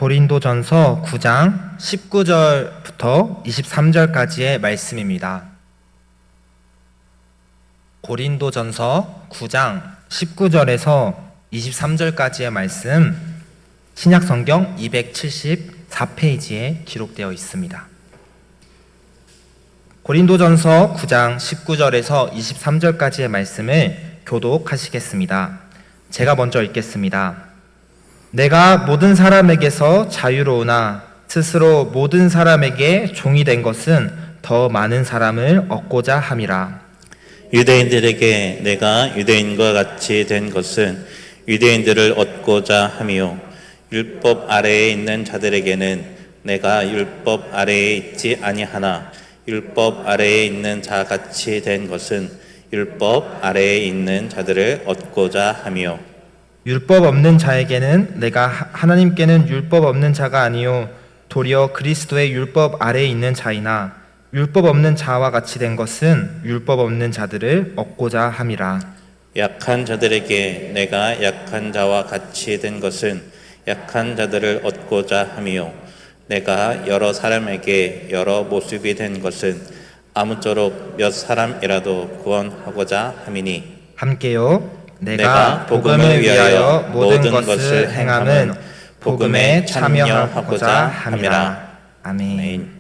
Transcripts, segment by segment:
고린도전서 9장 19절부터 23절까지의 말씀입니다. 고린도전서 9장 19절에서 23절까지의 말씀, 신약성경 274페이지에 기록되어 있습니다. 고린도전서 9장 19절에서 23절까지의 말씀을 교독하시겠습니다. 제가 먼저 읽겠습니다. 내가 모든 사람에게서 자유로우나 스스로 모든 사람에게 종이 된 것은 더 많은 사람을 얻고자 함이라. 유대인들에게 내가 유대인과 같이 된 것은 유대인들을 얻고자 함이요, 율법 아래에 있는 자들에게는 내가 율법 아래에 있지 아니하나 율법 아래에 있는 자 같이 된 것은 율법 아래에 있는 자들을 얻고자 함이요, 율법 없는 자에게는 내가 하나님께는 율법 없는 자가 아니요 도리어 그리스도의 율법 아래에 있는 자이나 율법 없는 자와 같이 된 것은 율법 없는 자들을 얻고자 함이라. 약한 자들에게 내가 약한 자와 같이 된 것은 약한 자들을 얻고자 함이요, 내가 여러 사람에게 여러 모습이 된 것은 아무쪼록 몇 사람이라도 구원하고자 함이니. 함께요. 내가 복음을 위하여 모든 것을 행함은 복음에 참여하고자 함이라. 아멘.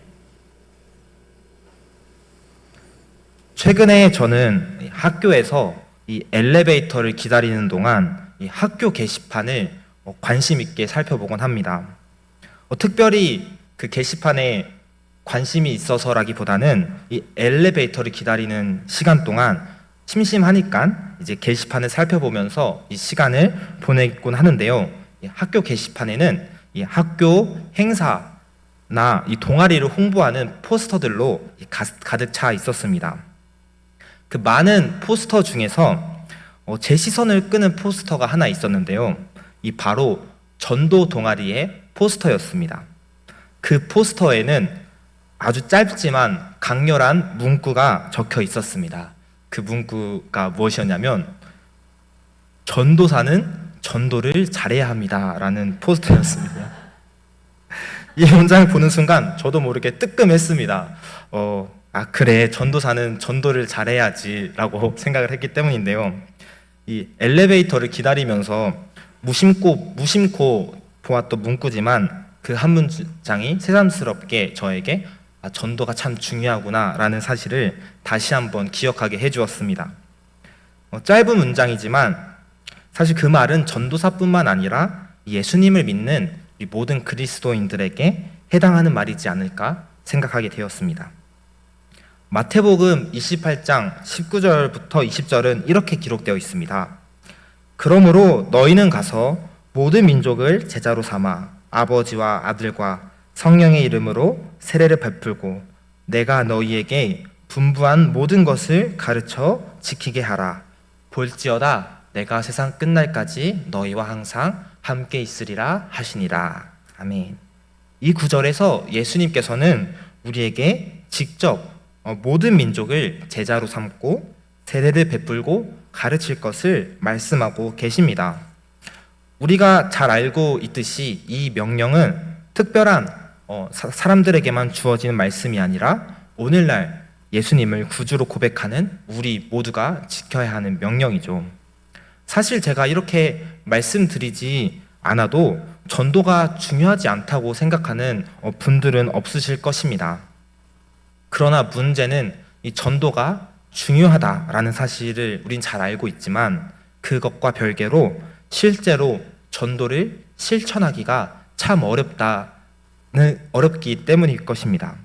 최근에 저는 학교에서 이 엘리베이터를 기다리는 동안 이 학교 게시판을 관심 있게 살펴보곤 합니다. 특별히 그 게시판에 관심이 있어서라기보다는 이 엘리베이터를 기다리는 시간 동안 심심하니까 이제 게시판을 살펴보면서 이 시간을 보내곤 하는데요. 이 학교 게시판에는 이 학교 행사나 이 동아리를 홍보하는 포스터들로 가득 차 있었습니다. 그 많은 포스터 중에서 제 시선을 끄는 포스터가 하나 있었는데요. 이 바로 전도 동아리의 포스터였습니다. 그 포스터에는 아주 짧지만 강렬한 문구가 적혀 있었습니다. 그 문구가 무엇이었냐면 전도사는 전도를 잘해야 합니다 라는 포스터였습니다. 이 문장을 보는 순간 저도 모르게 뜨끔했습니다. 그래, 전도사는 전도를 잘해야지 라고 생각을 했기 때문인데요. 이 엘리베이터를 기다리면서 무심코 보았던 문구지만 그 한 문장이 새삼스럽게 저에게 전도가 참 중요하구나 라는 사실을 다시 한번 기억하게 해주었습니다. 짧은 문장이지만 사실 그 말은 전도사뿐만 아니라 예수님을 믿는 모든 그리스도인들에게 해당하는 말이지 않을까 생각하게 되었습니다. 마태복음 28장 19절부터 20절은 이렇게 기록되어 있습니다. 그러므로 너희는 가서 모든 민족을 제자로 삼아 아버지와 아들과 성령의 이름으로 세례를 베풀고 내가 너희에게 분부한 모든 것을 가르쳐 지키게 하라. 볼지어다 내가 세상 끝날까지 너희와 항상 함께 있으리라 하시니라. 아멘. 이 구절에서 예수님께서는 우리에게 직접 모든 민족을 제자로 삼고 세례를 베풀고 가르칠 것을 말씀하고 계십니다. 우리가 잘 알고 있듯이 이 명령은 특별한 사람들에게만 주어지는 말씀이 아니라 오늘날 예수님을 구주로 고백하는 우리 모두가 지켜야 하는 명령이죠. 사실 제가 이렇게 말씀드리지 않아도 전도가 중요하지 않다고 생각하는 분들은 없으실 것입니다. 그러나 문제는 이 전도가 중요하다라는 사실을 우린 잘 알고 있지만 그것과 별개로 실제로 전도를 실천하기가 참 어렵기 때문일 것입니다.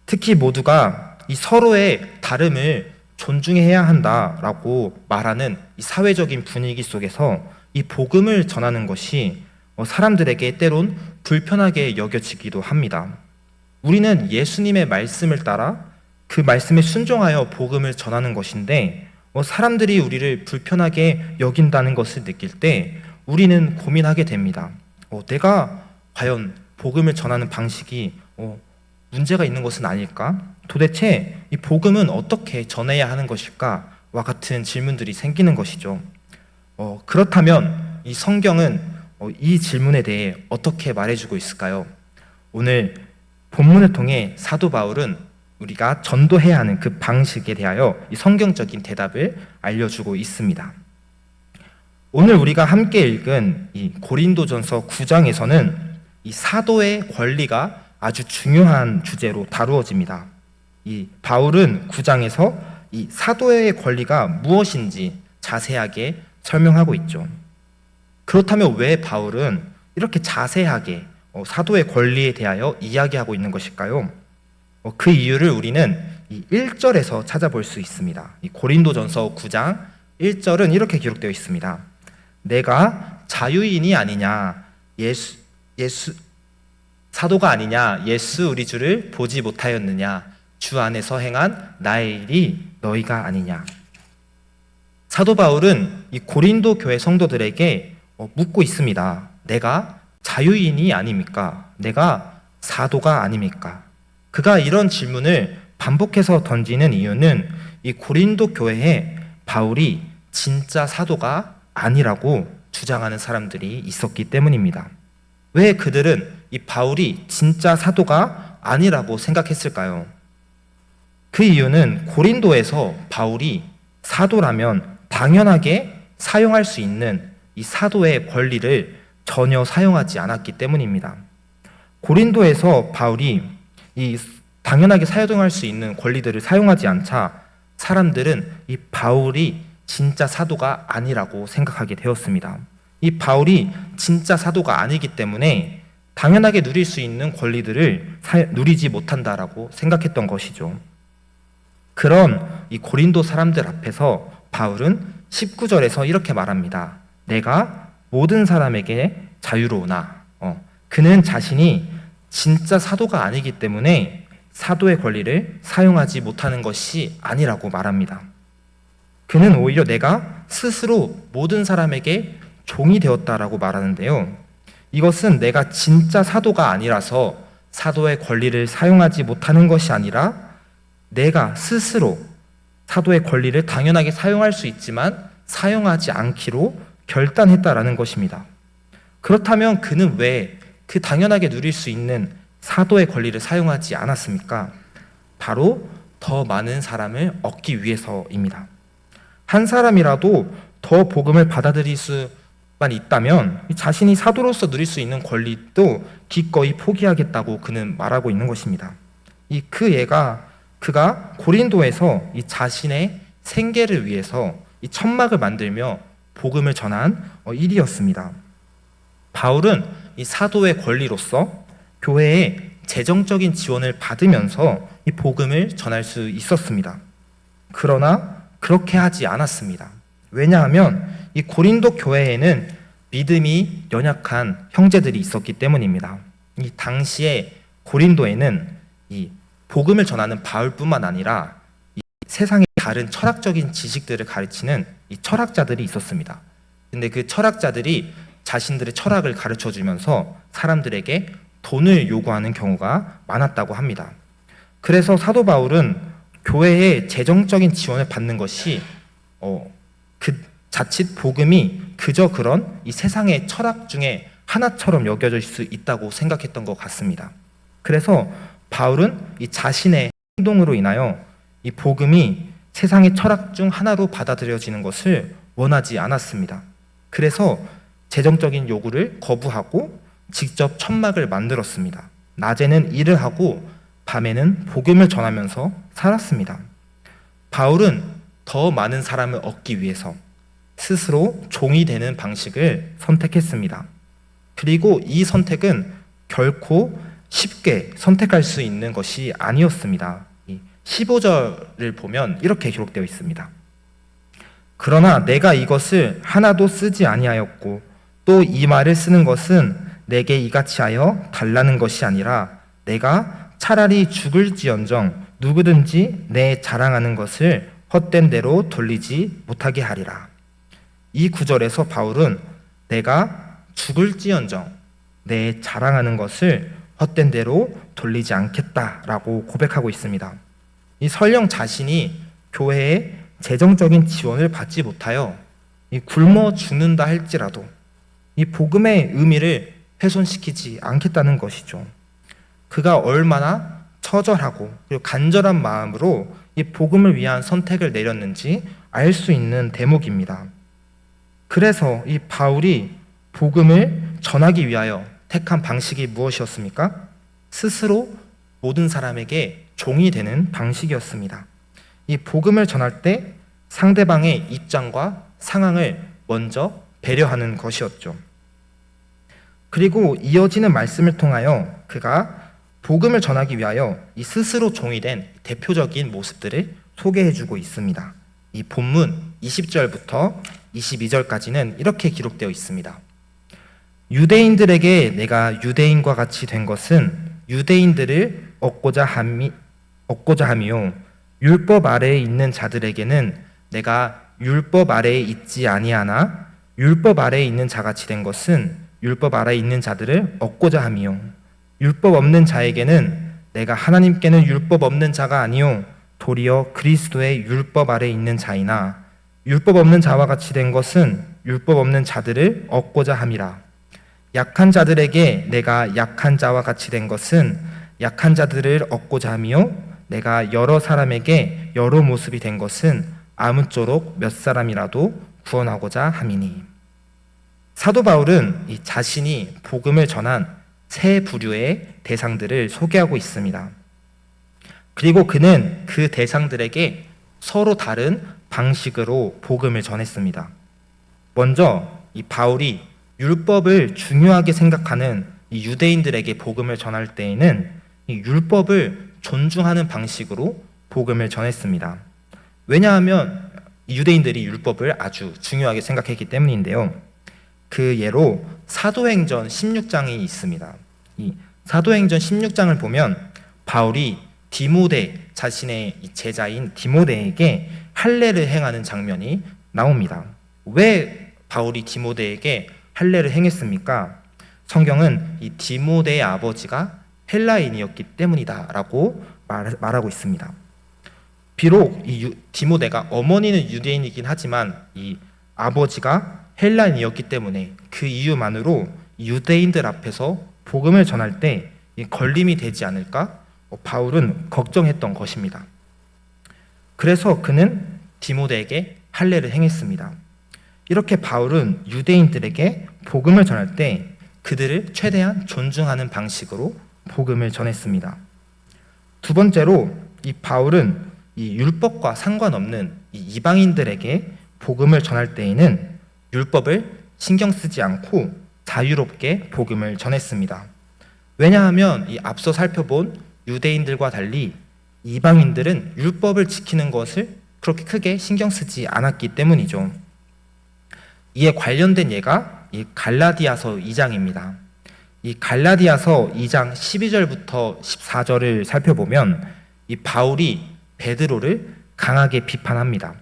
특히 모두가 이 서로의 다름을 존중해야 한다라고 말하는 이 사회적인 분위기 속에서 이 복음을 전하는 것이 사람들에게 때론 불편하게 여겨지기도 합니다. 우리는 예수님의 말씀을 따라 그 말씀에 순종하여 복음을 전하는 것인데 사람들이 우리를 불편하게 여긴다는 것을 느낄 때 우리는 고민하게 됩니다. 내가 과연 복음을 전하는 방식이 문제가 있는 것은 아닐까? 도대체 이 복음은 어떻게 전해야 하는 것일까? 와 같은 질문들이 생기는 것이죠. 그렇다면 이 성경은 이 질문에 대해 어떻게 말해주고 있을까요? 오늘 본문을 통해 사도 바울은 우리가 전도해야 하는 그 방식에 대하여 이 성경적인 대답을 알려주고 있습니다. 오늘 우리가 함께 읽은 이 고린도전서 9장에서는 이 사도의 권리가 아주 중요한 주제로 다루어집니다. 이 바울은 9장에서 이 사도의 권리가 무엇인지 자세하게 설명하고 있죠. 그렇다면 왜 바울은 이렇게 자세하게 사도의 권리에 대하여 이야기하고 있는 것일까요? 그 이유를 우리는 이 1절에서 찾아볼 수 있습니다. 이 고린도전서 9장 1절은 이렇게 기록되어 있습니다. 내가 자유인이 아니냐, 예수 사도가 아니냐, 예수 우리 주를 보지 못하였느냐, 주 안에서 행한 나의 일이 너희가 아니냐. 사도 바울은 이 고린도 교회 성도들에게 묻고 있습니다. 내가 자유인이 아닙니까? 내가 사도가 아닙니까? 그가 이런 질문을 반복해서 던지는 이유는 이 고린도 교회에 바울이 진짜 사도가 아니라고 주장하는 사람들이 있었기 때문입니다. 왜 그들은 이 바울이 진짜 사도가 아니라고 생각했을까요? 그 이유는 고린도에서 바울이 사도라면 당연하게 사용할 수 있는 이 사도의 권리를 전혀 사용하지 않았기 때문입니다. 고린도에서 바울이 이 당연하게 사용할 수 있는 권리들을 사용하지 않자 사람들은 이 바울이 진짜 사도가 아니라고 생각하게 되었습니다. 이 바울이 진짜 사도가 아니기 때문에 당연하게 누릴 수 있는 권리들을 누리지 못한다라고 생각했던 것이죠. 그런 이 고린도 사람들 앞에서 바울은 19절에서 이렇게 말합니다. 내가 모든 사람에게 자유로우나. 그는 자신이 진짜 사도가 아니기 때문에 사도의 권리를 사용하지 못하는 것이 아니라고 말합니다. 그는 오히려 내가 스스로 모든 사람에게 종이 되었다라고 말하는데요. 이것은 내가 진짜 사도가 아니라서 사도의 권리를 사용하지 못하는 것이 아니라 내가 스스로 사도의 권리를 당연하게 사용할 수 있지만 사용하지 않기로 결단했다라는 것입니다. 그렇다면 그는 왜 그 당연하게 누릴 수 있는 사도의 권리를 사용하지 않았습니까? 바로 더 많은 사람을 얻기 위해서입니다. 한 사람이라도 더 복음을 받아들일 수만 있다면 자신이 사도로서 누릴 수 있는 권리도 기꺼이 포기하겠다고 그는 말하고 있는 것입니다. 그가 고린도에서 이 자신의 생계를 위해서 이 천막을 만들며 복음을 전한 일이었습니다. 바울은 이 사도의 권리로서 교회에 재정적인 지원을 받으면서 이 복음을 전할 수 있었습니다. 그러나 그렇게 하지 않았습니다. 왜냐하면 이 고린도 교회에는 믿음이 연약한 형제들이 있었기 때문입니다. 이 당시에 고린도에는 이 복음을 전하는 바울뿐만 아니라 이 세상의 다른 철학적인 지식들을 가르치는 이 철학자들이 있었습니다. 근데 그 철학자들이 자신들의 철학을 가르쳐 주면서 사람들에게 돈을 요구하는 경우가 많았다고 합니다. 그래서 사도 바울은 교회의 재정적인 지원을 받는 것이 자칫 복음이 그저 그런 이 세상의 철학 중에 하나처럼 여겨질 수 있다고 생각했던 것 같습니다. 그래서 바울은 이 자신의 행동으로 인하여 이 복음이 세상의 철학 중 하나로 받아들여지는 것을 원하지 않았습니다. 그래서 재정적인 요구를 거부하고 직접 천막을 만들었습니다. 낮에는 일을 하고 밤에는 복음을 전하면서 살았습니다. 바울은 더 많은 사람을 얻기 위해서 스스로 종이 되는 방식을 선택했습니다. 그리고 이 선택은 결코 쉽게 선택할 수 있는 것이 아니었습니다. 15절을 보면 이렇게 기록되어 있습니다. 그러나 내가 이것을 하나도 쓰지 아니하였고 또 이 말을 쓰는 것은 내게 이같이 하여 달라는 것이 아니라 내가 차라리 죽을지언정 누구든지 내 자랑하는 것을 헛된 대로 돌리지 못하게 하리라. 이 구절에서 바울은 내가 죽을지언정 내 자랑하는 것을 헛된 대로 돌리지 않겠다라고 고백하고 있습니다. 이 설령 자신이 교회의 재정적인 지원을 받지 못하여 굶어 죽는다 할지라도 이 복음의 의미를 훼손시키지 않겠다는 것이죠. 그가 얼마나 처절하고 그리고 간절한 마음으로 이 복음을 위한 선택을 내렸는지 알 수 있는 대목입니다. 그래서 이 바울이 복음을 전하기 위하여 택한 방식이 무엇이었습니까? 스스로 모든 사람에게 종이 되는 방식이었습니다. 이 복음을 전할 때 상대방의 입장과 상황을 먼저 배려하는 것이었죠. 그리고 이어지는 말씀을 통하여 그가 복음을 전하기 위하여 이 스스로 종이 된 대표적인 모습들을 소개해주고 있습니다. 이 본문 20절부터 22절까지는 이렇게 기록되어 있습니다. 유대인들에게 내가 유대인과 같이 된 것은 유대인들을 얻고자 함이요 율법 아래에 있는 자들에게는 내가 율법 아래에 있지 아니하나 율법 아래에 있는 자같이 된 것은 율법 아래에 있는 자들을 얻고자 함이요 율법 없는 자에게는 내가 하나님께는 율법 없는 자가 아니요 도리어 그리스도의 율법 아래에 있는 자이나 율법 없는 자와 같이 된 것은 율법 없는 자들을 얻고자 함이라. 약한 자들에게 내가 약한 자와 같이 된 것은 약한 자들을 얻고자 함이요 내가 여러 사람에게 여러 모습이 된 것은 아무쪼록 몇 사람이라도 구원하고자 함이니. 사도 바울은 이 자신이 복음을 전한 세 부류의 대상들을 소개하고 있습니다. 그리고 그는 그 대상들에게 서로 다른 방식으로 복음을 전했습니다. 먼저 이 바울이 율법을 중요하게 생각하는 이 유대인들에게 복음을 전할 때에는 이 율법을 존중하는 방식으로 복음을 전했습니다. 왜냐하면 이 유대인들이 율법을 아주 중요하게 생각했기 때문인데요. 그 예로 사도행전 16장이 있습니다. 이 사도행전 16장을 보면 바울이 디모데, 자신의 제자인 디모데에게 할례를 행하는 장면이 나옵니다. 왜 바울이 디모데에게 할례를 행했습니까? 성경은 이 디모데의 아버지가 헬라인이었기 때문이다라고 말하고 있습니다. 비록 이 디모데가 어머니는 유대인이긴 하지만 이 아버지가 헬라인이었기 때문에 그 이유만으로 유대인들 앞에서 복음을 전할 때 걸림이 되지 않을까 바울은 걱정했던 것입니다. 그래서 그는 디모데에게 할례를 행했습니다. 이렇게 바울은 유대인들에게 복음을 전할 때 그들을 최대한 존중하는 방식으로 복음을 전했습니다. 두 번째로 이 바울은 이 율법과 상관없는 이 이방인들에게 복음을 전할 때에는 율법을 신경 쓰지 않고 자유롭게 복음을 전했습니다. 왜냐하면 이 앞서 살펴본 유대인들과 달리 이방인들은 율법을 지키는 것을 그렇게 크게 신경 쓰지 않았기 때문이죠. 이에 관련된 예가 이 갈라디아서 2장입니다. 이 갈라디아서 2장 12절부터 14절을 살펴보면 이 바울이 베드로를 강하게 비판합니다.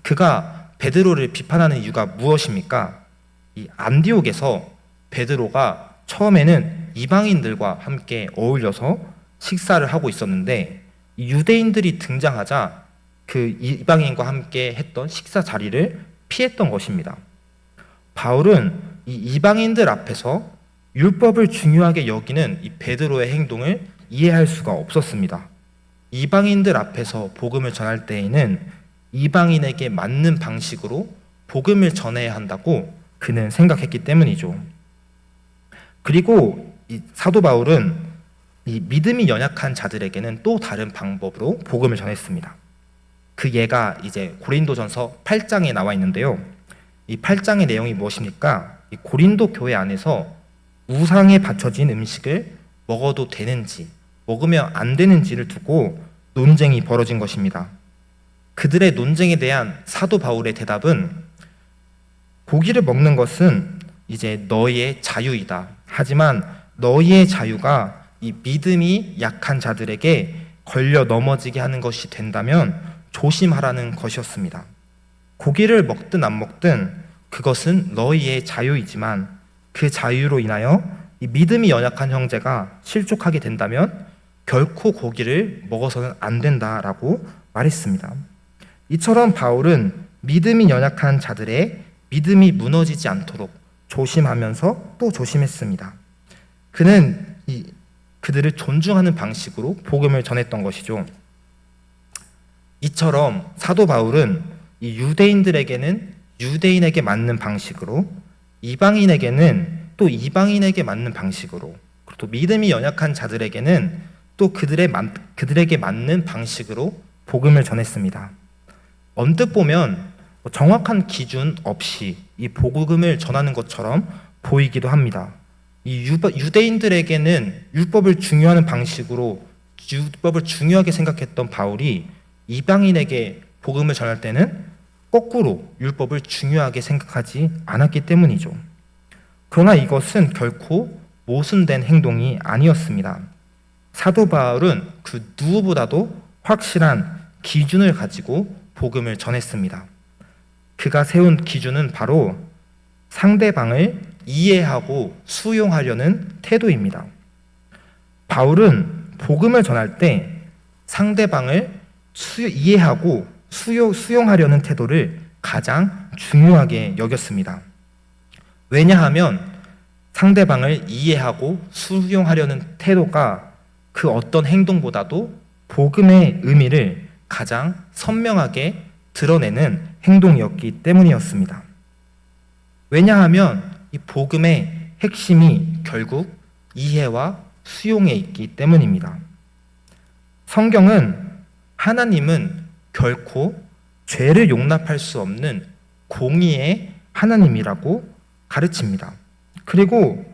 그가 베드로를 비판하는 이유가 무엇입니까? 이 안디옥에서 베드로가 처음에는 이방인들과 함께 어울려서 식사를 하고 있었는데 유대인들이 등장하자 그 이방인과 함께 했던 식사 자리를 피했던 것입니다. 바울은 이 이방인들 앞에서 율법을 중요하게 여기는 이 베드로의 행동을 이해할 수가 없었습니다. 이방인들 앞에서 복음을 전할 때에는 이방인에게 맞는 방식으로 복음을 전해야 한다고 그는 생각했기 때문이죠. 그리고 이 사도 바울은 이 믿음이 연약한 자들에게는 또 다른 방법으로 복음을 전했습니다. 그 예가 이제 고린도전서 8장에 나와 있는데요. 이 8장의 내용이 무엇입니까? 이 고린도 교회 안에서 우상에 바쳐진 음식을 먹어도 되는지 먹으면 안 되는지를 두고 논쟁이 벌어진 것입니다. 그들의 논쟁에 대한 사도 바울의 대답은 고기를 먹는 것은 이제 너희의 자유이다. 하지만 너희의 자유가 이 믿음이 약한 자들에게 걸려 넘어지게 하는 것이 된다면 조심하라는 것이었습니다. 고기를 먹든 안 먹든 그것은 너희의 자유이지만 그 자유로 인하여 이 믿음이 연약한 형제가 실족하게 된다면 결코 고기를 먹어서는 안 된다라고 말했습니다. 이처럼 바울은 믿음이 연약한 자들의 믿음이 무너지지 않도록 조심하면서 또 조심했습니다. 그는 그들을 존중하는 방식으로 복음을 전했던 것이죠. 이처럼 사도 바울은 이 유대인들에게는 유대인에게 맞는 방식으로, 이방인에게는 또 이방인에게 맞는 방식으로, 그리고 또 믿음이 연약한 자들에게는 또 그들에게 맞는 방식으로 복음을 전했습니다. 언뜻 보면 정확한 기준 없이 이 복음을 전하는 것처럼 보이기도 합니다. 이 유대인들에게는 율법을 중요하는 방식으로 율법을 중요하게 생각했던 바울이 이방인에게 복음을 전할 때는 거꾸로 율법을 중요하게 생각하지 않았기 때문이죠. 그러나 이것은 결코 모순된 행동이 아니었습니다. 사도 바울은 그 누구보다도 확실한 기준을 가지고 복음을 전했습니다. 그가 세운 기준은 바로 상대방을 이해하고 수용하려는 태도입니다. 바울은 복음을 전할 때 상대방을 이해하고 수용하려는 태도를 가장 중요하게 여겼습니다. 왜냐하면 상대방을 이해하고 수용하려는 태도가 그 어떤 행동보다도 복음의 의미를 가장 선명하게 드러내는 행동이었기 때문이었습니다. 왜냐하면 이 복음의 핵심이 결국 이해와 수용에 있기 때문입니다. 성경은 하나님은 결코 죄를 용납할 수 없는 공의의 하나님이라고 가르칩니다. 그리고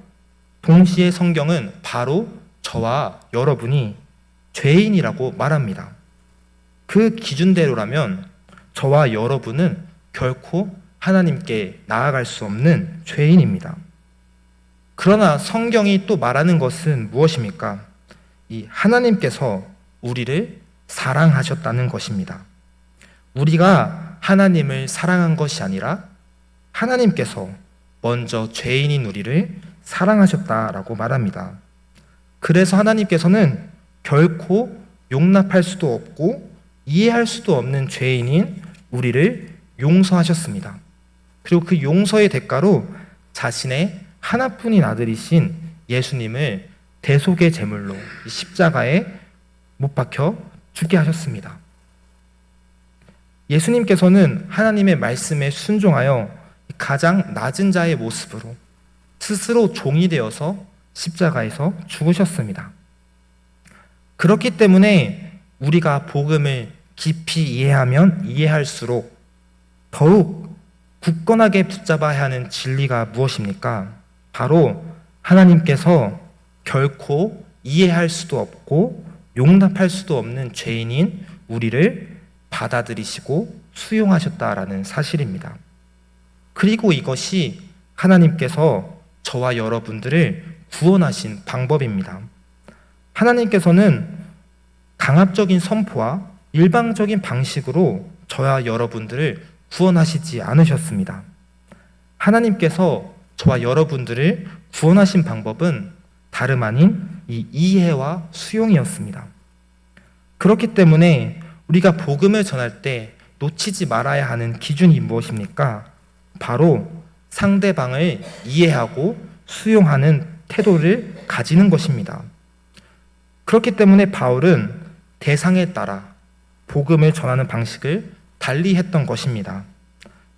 동시에 성경은 바로 저와 여러분이 죄인이라고 말합니다. 그 기준대로라면 저와 여러분은 결코 하나님께 나아갈 수 없는 죄인입니다. 그러나 성경이 또 말하는 것은 무엇입니까? 이 하나님께서 우리를 사랑하셨다는 것입니다. 우리가 하나님을 사랑한 것이 아니라 하나님께서 먼저 죄인인 우리를 사랑하셨다라고 말합니다. 그래서 하나님께서는 결코 용납할 수도 없고 이해할 수도 없는 죄인인 우리를 용서하셨습니다. 그리고 그 용서의 대가로 자신의 하나뿐인 아들이신 예수님을 대속의 제물로 십자가에 못 박혀 죽게 하셨습니다. 예수님께서는 하나님의 말씀에 순종하여 가장 낮은 자의 모습으로 스스로 종이 되어서 십자가에서 죽으셨습니다. 그렇기 때문에 우리가 복음을 깊이 이해하면 이해할수록 더욱 굳건하게 붙잡아야 하는 진리가 무엇입니까? 바로 하나님께서 결코 이해할 수도 없고 용납할 수도 없는 죄인인 우리를 받아들이시고 수용하셨다라는 사실입니다. 그리고 이것이 하나님께서 저와 여러분들을 구원하신 방법입니다. 하나님께서는 강압적인 선포와 일방적인 방식으로 저와 여러분들을 구원하시지 않으셨습니다. 하나님께서 저와 여러분들을 구원하신 방법은 다름 아닌 이 이해와 수용이었습니다. 그렇기 때문에 우리가 복음을 전할 때 놓치지 말아야 하는 기준이 무엇입니까? 바로 상대방을 이해하고 수용하는 태도를 가지는 것입니다. 그렇기 때문에 바울은 대상에 따라 복음을 전하는 방식을 달리 했던 것입니다.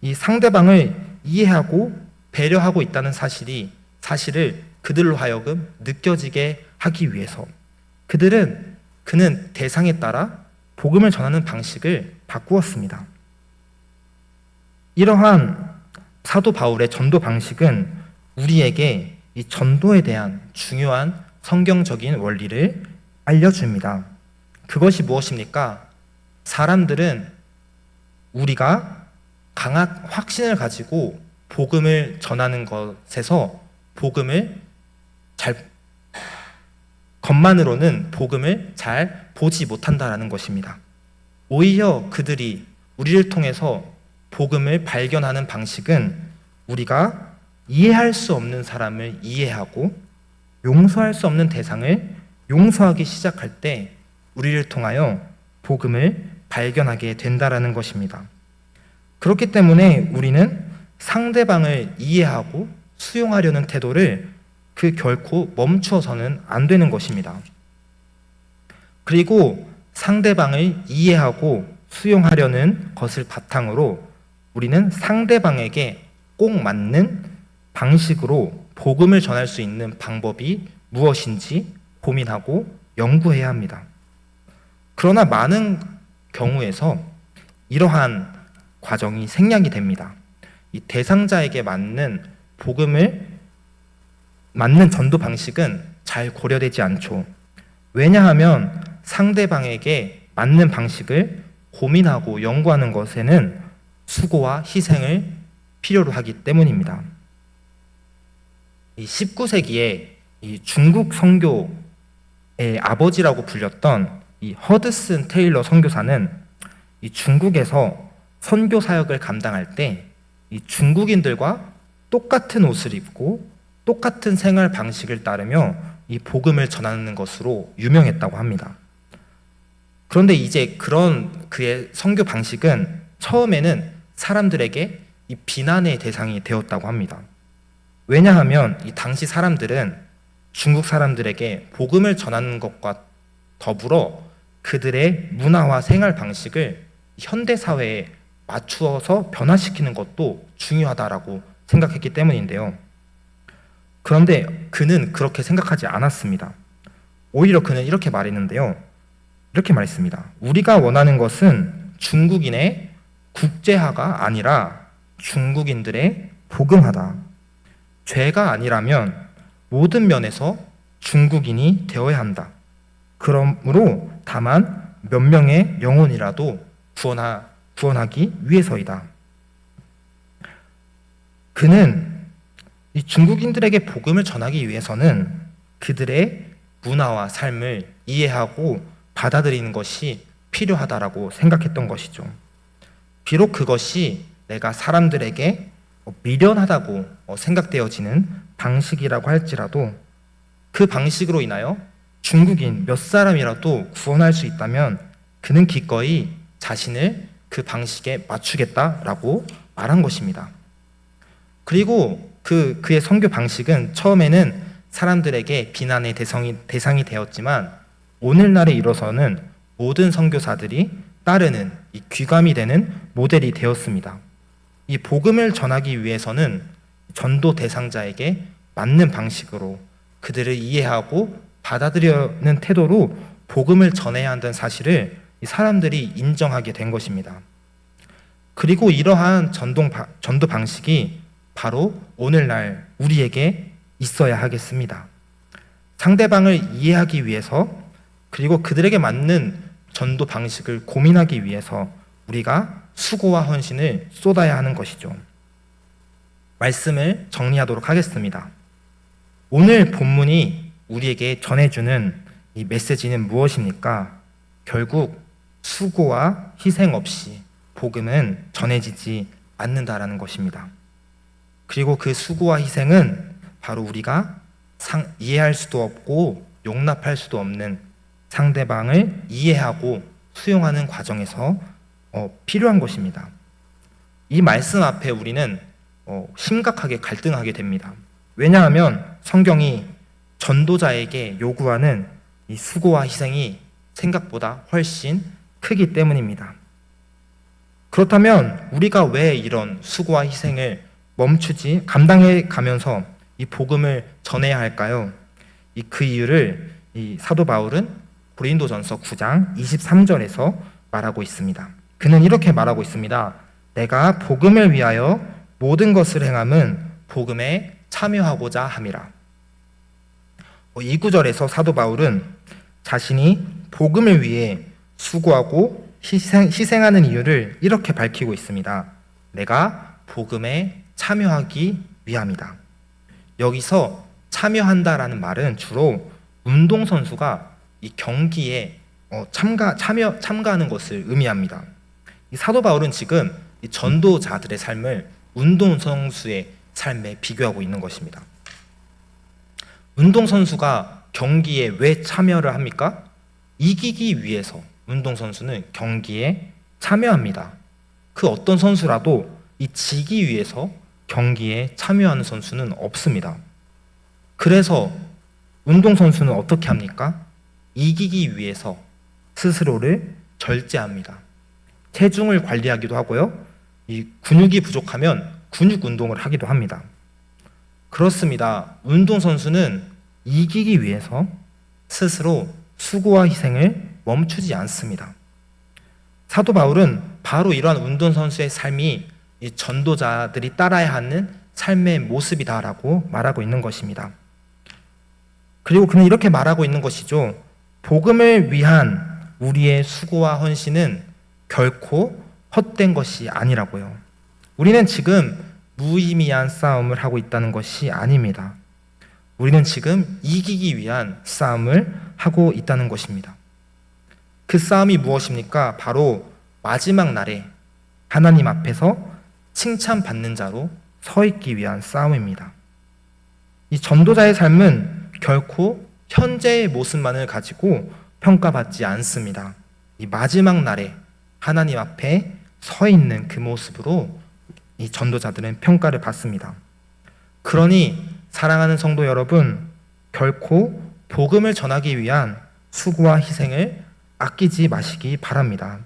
이 상대방을 이해하고 배려하고 있다는 사실을 그들로 하여금 느껴지게 하기 위해서 그는 대상에 따라 복음을 전하는 방식을 바꾸었습니다. 이러한 사도 바울의 전도 방식은 우리에게 이 전도에 대한 중요한 성경적인 원리를 알려줍니다. 그것이 무엇입니까? 사람들은 우리가 강한 확신을 가지고 복음을 전하는 것에서 겉만으로는 복음을 잘 보지 못한다라는 것입니다. 오히려 그들이 우리를 통해서 복음을 발견하는 방식은 우리가 이해할 수 없는 사람을 이해하고 용서할 수 없는 대상을 용서하기 시작할 때 우리를 통하여 복음을 발견하게 된다라는 것입니다. 그렇기 때문에 우리는 상대방을 이해하고 수용하려는 태도를 그 결코 멈추어서는 안 되는 것입니다. 그리고 상대방을 이해하고 수용하려는 것을 바탕으로 우리는 상대방에게 꼭 맞는 방식으로 복음을 전할 수 있는 방법이 무엇인지 고민하고 연구해야 합니다. 그러나 많은 경우에서 이러한 과정이 생략이 됩니다. 이 대상자에게 맞는 전도 방식은 잘 고려되지 않죠. 왜냐하면 상대방에게 맞는 방식을 고민하고 연구하는 것에는 수고와 희생을 필요로 하기 때문입니다. 이 19세기에 이 중국 선교의 아버지라고 불렸던 이 허드슨 테일러 선교사는 이 중국에서 선교 사역을 감당할 때 이 중국인들과 똑같은 옷을 입고 똑같은 생활 방식을 따르며 이 복음을 전하는 것으로 유명했다고 합니다. 그런데 이제 그런 그의 선교 방식은 처음에는 사람들에게 이 비난의 대상이 되었다고 합니다. 왜냐하면 이 당시 사람들은 중국 사람들에게 복음을 전하는 것과 더불어 그들의 문화와 생활 방식을 현대 사회에 맞추어서 변화시키는 것도 중요하다라고 생각했기 때문인데요. 그런데 그는 그렇게 생각하지 않았습니다. 오히려 그는 이렇게 말했는데요. 이렇게 말했습니다. 우리가 원하는 것은 중국인의 국제화가 아니라 중국인들의 복음화다. 죄가 아니라면 모든 면에서 중국인이 되어야 한다. 그러므로 다만 몇 명의 영혼이라도 구원하기 위해서이다. 그는 이 중국인들에게 복음을 전하기 위해서는 그들의 문화와 삶을 이해하고 받아들이는 것이 필요하다라고 생각했던 것이죠. 비록 그것이 내가 사람들에게 미련하다고 생각되어지는 방식이라고 할지라도 그 방식으로 인하여 중국인 몇 사람이라도 구원할 수 있다면 그는 기꺼이 자신을 그 방식에 맞추겠다라고 말한 것입니다. 그리고 그의 선교 방식은 처음에는 사람들에게 비난의 대상이 되었지만 오늘날에 이르러서는 모든 선교사들이 따르는 이 귀감이 되는 모델이 되었습니다. 이 복음을 전하기 위해서는 전도 대상자에게 맞는 방식으로 그들을 이해하고 받아들이는 태도로 복음을 전해야 한다는 사실을 사람들이 인정하게 된 것입니다. 그리고 이러한 전도 방식이 바로 오늘날 우리에게 있어야 하겠습니다. 상대방을 이해하기 위해서 그리고 그들에게 맞는 전도 방식을 고민하기 위해서 우리가 수고와 헌신을 쏟아야 하는 것이죠. 말씀을 정리하도록 하겠습니다. 오늘 본문이 우리에게 전해주는 이 메시지는 무엇입니까? 결국 수고와 희생 없이 복음은 전해지지 않는다라는 것입니다. 그리고 그 수고와 희생은 바로 우리가 이해할 수도 없고 용납할 수도 없는 상대방을 이해하고 수용하는 과정에서 필요한 것입니다. 이 말씀 앞에 우리는 심각하게 갈등하게 됩니다. 왜냐하면 성경이 전도자에게 요구하는 이 수고와 희생이 생각보다 훨씬 크기 때문입니다. 그렇다면 우리가 왜 이런 수고와 희생을 감당해 가면서 이 복음을 전해야 할까요? 그 이유를 이 사도 바울은 고린도전서 9장 23절에서 말하고 있습니다. 그는 이렇게 말하고 있습니다. 내가 복음을 위하여 모든 것을 행함은 복음에 참여하고자 함이라. 이 구절에서 사도 바울은 자신이 복음을 위해 수고하고 희생하는 이유를 이렇게 밝히고 있습니다. 내가 복음에 참여하기 위함이다. 여기서 참여한다라는 말은 주로 운동선수가 이 경기에 참가하는 것을 의미합니다. 이 사도 바울은 지금 이 전도자들의 삶을 운동선수의 삶에 비교하고 있는 것입니다. 운동선수가 경기에 왜 참여를 합니까? 이기기 위해서 운동선수는 경기에 참여합니다. 그 어떤 선수라도 이 지기 위해서 경기에 참여하는 선수는 없습니다. 그래서 운동선수는 어떻게 합니까? 이기기 위해서 스스로를 절제합니다. 체중을 관리하기도 하고요. 이 근육이 부족하면 근육 운동을 하기도 합니다. 그렇습니다. 운동선수는 이기기 위해서 스스로 수고와 희생을 멈추지 않습니다. 사도 바울은 바로 이러한 운동선수의 삶이 이 전도자들이 따라야 하는 삶의 모습이다라고 말하고 있는 것입니다. 그리고 그는 이렇게 말하고 있는 것이죠. 복음을 위한 우리의 수고와 헌신은 결코 헛된 것이 아니라고요. 우리는 지금 무의미한 싸움을 하고 있다는 것이 아닙니다. 우리는 지금 이기기 위한 싸움을 하고 있다는 것입니다. 그 싸움이 무엇입니까? 바로 마지막 날에 하나님 앞에서 칭찬받는 자로 서 있기 위한 싸움입니다. 이 전도자의 삶은 결코 현재의 모습만을 가지고 평가받지 않습니다. 이 마지막 날에 하나님 앞에 서 있는 그 모습으로 이 전도자들은 평가를 받습니다. 그러니 사랑하는 성도 여러분, 결코 복음을 전하기 위한 수고와 희생을 아끼지 마시기 바랍니다.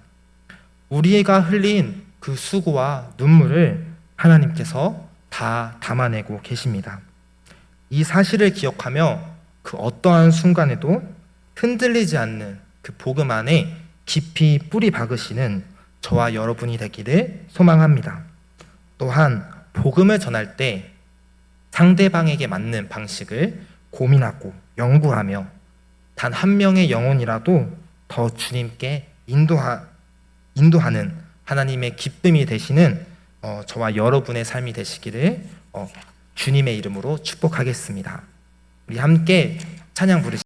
우리가 흘린 그 수고와 눈물을 하나님께서 다 담아내고 계십니다. 이 사실을 기억하며 그 어떠한 순간에도 흔들리지 않는 그 복음 안에 깊이 뿌리 박으시는 저와 여러분이 되기를 소망합니다. 또한 복음을 전할 때 상대방에게 맞는 방식을 고민하고 연구하며 단 한 명의 영혼이라도 더 주님께 인도하는 하나님의 기쁨이 되시는 저와 여러분의 삶이 되시기를 주님의 이름으로 축복하겠습니다. 우리 함께 찬양 부르시죠.